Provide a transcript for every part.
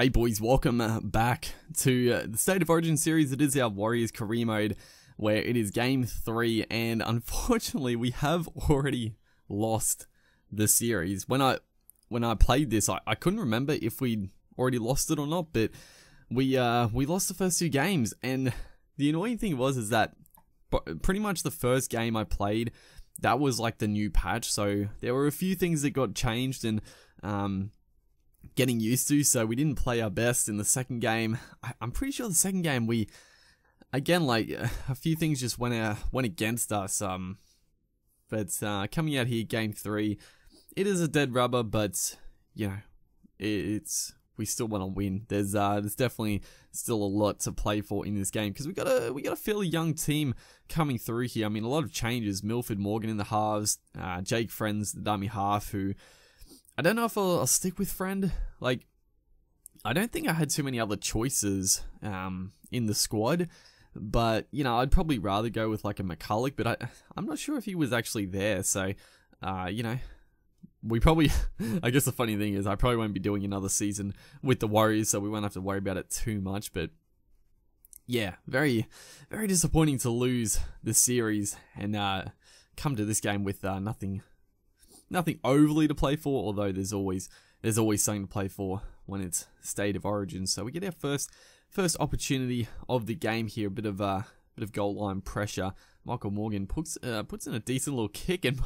Hey boys, welcome back to the State of Origin series. It is our Warriors career mode where it is game 3, and unfortunately we have already lost the series. When I played this, I couldn't remember if we'd already lost it or not, but we lost the first 2 games, and the annoying thing is that pretty much the first game I played, that was like the new patch, so there were a few things that got changed and getting used to, so we didn't play our best in the second game. I'm pretty sure the second game we, again, like a few things just went against us. But coming out here, game 3, it is a dead rubber, but you know, we still want to win. There's definitely still a lot to play for in this game because we got a fairly young team coming through here. I mean, a lot of changes. Milford Morgan in the halves, Jake Friends the dummy half, who I don't know if I'll stick with Friend. Like, I don't think I had too many other choices in the squad, but you know, I'd probably rather go with like a McCulloch, but I'm not sure if he was actually there. So, you know, we probably, I guess the funny thing is I probably won't be doing another season with the Warriors, so we won't have to worry about it too much. But yeah, very, very disappointing to lose the series and come to this game with nothing overly to play for, although there's always something to play for when it's State of Origin. So we get our first opportunity of the game here, a bit of goal line pressure. Michael Morgan puts in a decent little kick, and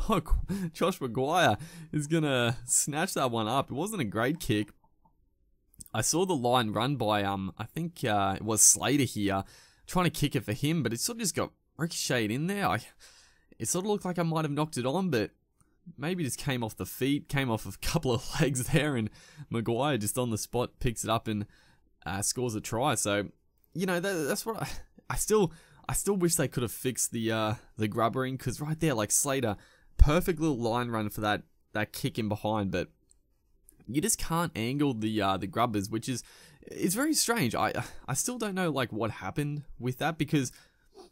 Josh Maguire is gonna snatch that one up. It wasn't a great kick. I saw the line run by I think it was Slater here, trying to kick it for him, but it sort of just got ricocheted in there. It sort of looked like I might have knocked it on, but maybe just came off the feet, came off a couple of legs there, and Maguire just on the spot picks it up and scores a try. So, you know, that's what I still wish they could have fixed the grubbering, because right there, like Slater, perfect little line run for that kick in behind, but you just can't angle the grubbers, which it's very strange. I still don't know like what happened with that, because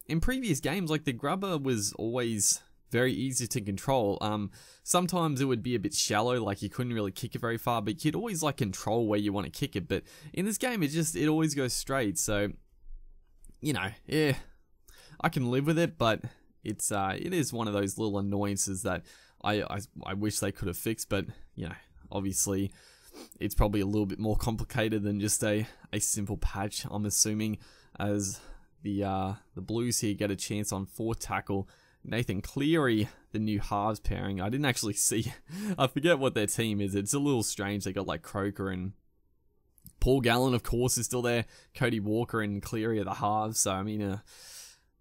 in previous games, like the grubber was always very easy to control. Sometimes it would be a bit shallow, like you couldn't really kick it very far, but you'd always like control where you want to kick it. But in this game, it always goes straight. So, you know, yeah, I can live with it, but it is one of those little annoyances that I wish they could have fixed. But you know, obviously, it's probably a little bit more complicated than just a simple patch, I'm assuming, as the Blues here get a chance on 4 tackle. Nathan Cleary, the new halves pairing. I didn't actually see, I forget what their team is. It's a little strange. They got like Croker and Paul Gallen, of course, is still there. Cody Walker and Cleary are the halves. So, I mean, a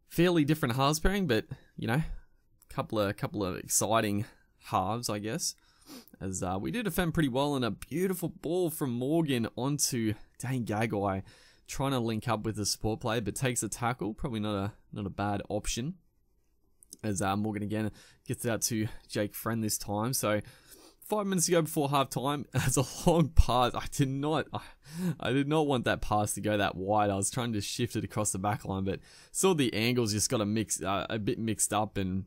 fairly different halves pairing, but, you know, couple of exciting halves, I guess. As we do defend pretty well, and a beautiful ball from Morgan onto Dane Gagai, trying to link up with the support player, but takes a tackle. Probably not a bad option. As Morgan again gets out to Jake Friend this time. So 5 minutes ago before half time, as a long pass. I did not want that pass to go that wide. I was trying to shift it across the back line, but saw the angles just got a bit mixed up, and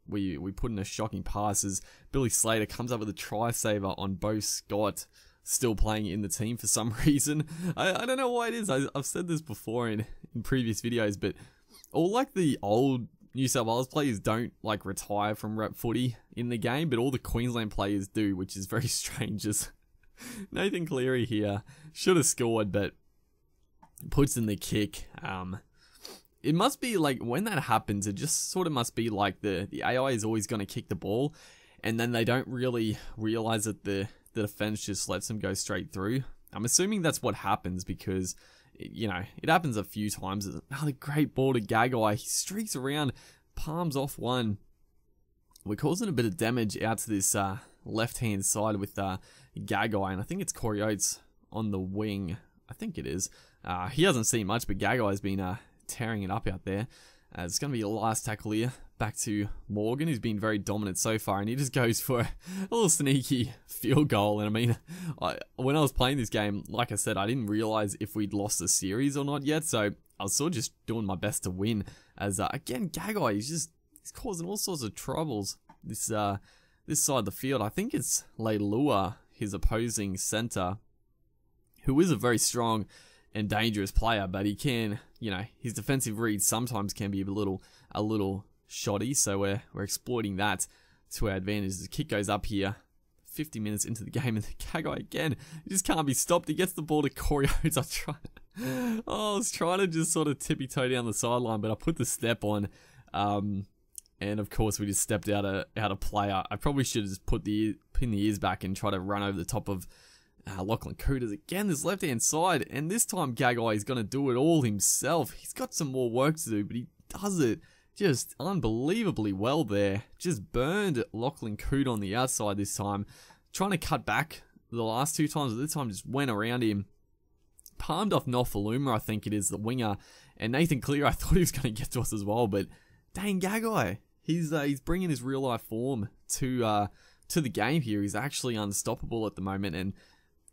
we put in a shocking pass as Billy Slater comes up with a try saver on Bo Scott, still playing in the team for some reason. I don't know why it is. I've said this before in previous videos, but all like the old New South Wales players don't like retire from rep footy in the game, but all the Queensland players do, which is very strange. As Nathan Cleary here should have scored, but puts in the kick. It must be like when that happens, it just sort of must be like the AI is always going to kick the ball, and then they don't really realize that the defense just lets them go straight through. I'm assuming that's what happens, because you know, it happens a few times. Another great ball to Gagai. He streaks around, palms off one. We're causing a bit of damage out to this left-hand side with Gagai, and I think it's Corey Oates on the wing. I think it is. He hasn't seen much, but Gagai's been tearing it up out there. It's going to be a last tackle here. Back to Morgan, who's been very dominant so far, and he just goes for a little sneaky field goal. And I mean, when I was playing this game, like I said, I didn't realize if we'd lost the series or not yet, so I was sort of just doing my best to win. As again, Gagai, he's causing all sorts of troubles this side of the field. I think it's Leilua, his opposing center, who is a very strong and dangerous player, but he can, his defensive reads sometimes can be a little shoddy, so we're exploiting that to our advantage. The kick goes up here, 50 minutes into the game, and the Gagai again, he just can't be stopped. He gets the ball to Corey Oates. I was trying to just sort of tippy-toe down the sideline, but I put the step on, and of course we just stepped out of play. I probably should have just pin the ears back and try to run over the top of Lachlan Cooters. Again, this left-hand side, and this time Gagai is going to do it all himself. He's got some more work to do, but he does it just unbelievably well there. Just burned Lachlan Cooter on the outside this time. Trying to cut back the last two times, but this time just went around him. Palmed off Nofaluma, I think it is, the winger. And Nathan Clear, I thought he was going to get to us as well, but dang, Gagai. He's bringing his real-life form to the game here. He's actually unstoppable at the moment, and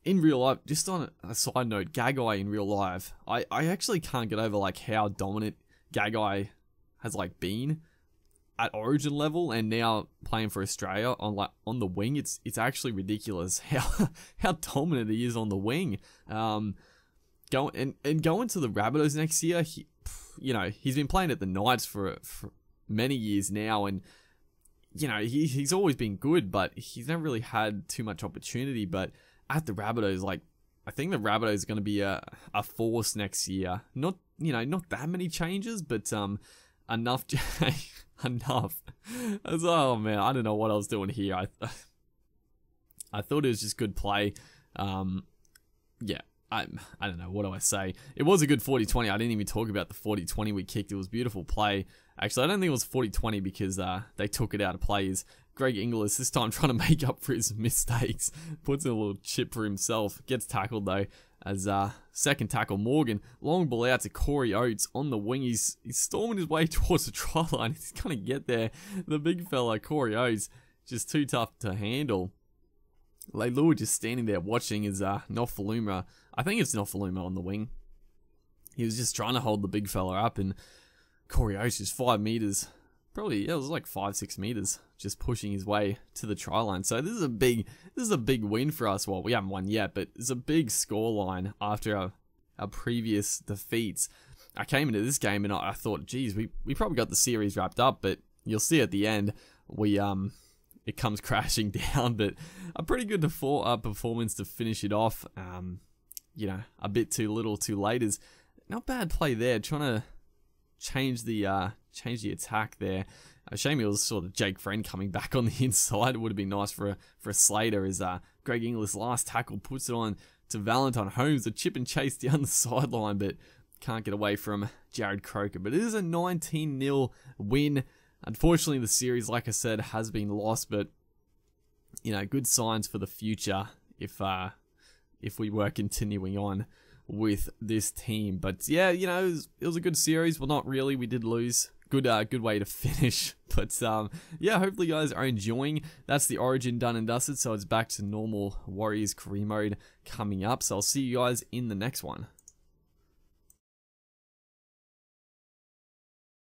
in real life, just on a side note, Gagai in real life, I actually can't get over like how dominant Gagai has like been at Origin level, and now playing for Australia on the wing. It's actually ridiculous how dominant he is on the wing. Going to the Rabbitohs next year, he's been playing at the Knights for many years now, and he's always been good, but he's never really had too much opportunity. But at the Rabbitohs, I think the Rabbitohs are going to be a force next year. Not that many changes, but enough. Enough. Oh man, I don't know what I was doing here. I thought it was just good play. Yeah, I don't know, what do I say? It was a good 40-20. I didn't even talk about the 40-20 we kicked. It was beautiful play. Actually, I don't think it was 40-20 because they took it out of play. Greg Inglis this time trying to make up for his mistakes. Puts in a little chip for himself. Gets tackled though. As second tackle, Morgan. Long ball out to Corey Oates on the wing. He's storming his way towards the try line. He's going to get there. The big fella, Corey Oates, just too tough to handle. Leilua just standing there watching as Nofaluma, I think it's Nofaluma on the wing. He was just trying to hold the big fella up, and Corey Oates just 5 meters. Probably, yeah, it was like 5-6 meters, just pushing his way to the try line. So this is a big win for us. Well, we haven't won yet, but it's a big scoreline after our previous defeats. I came into this game and I thought, geez, we probably got the series wrapped up, but you'll see at the end it comes crashing down. But a pretty good performance to finish it off. A bit too little, too late is not bad play there. Trying to change the attack there. A shame it was sort of Jake Friend coming back on the inside. It would have been nice for a Slater as Greg Inglis' last tackle puts it on to Valentine Holmes. A chip and chase down the sideline, but can't get away from Jared Croker. But it is a 19-0 win. Unfortunately, the series, like I said, has been lost, but good signs for the future if we were continuing on with this team. But yeah, it was a good series. Well, not really. We did lose. Good way to finish. But yeah, hopefully you guys are enjoying. That's the Origin done and dusted. So it's back to normal Warriors career mode coming up. So I'll see you guys in the next one.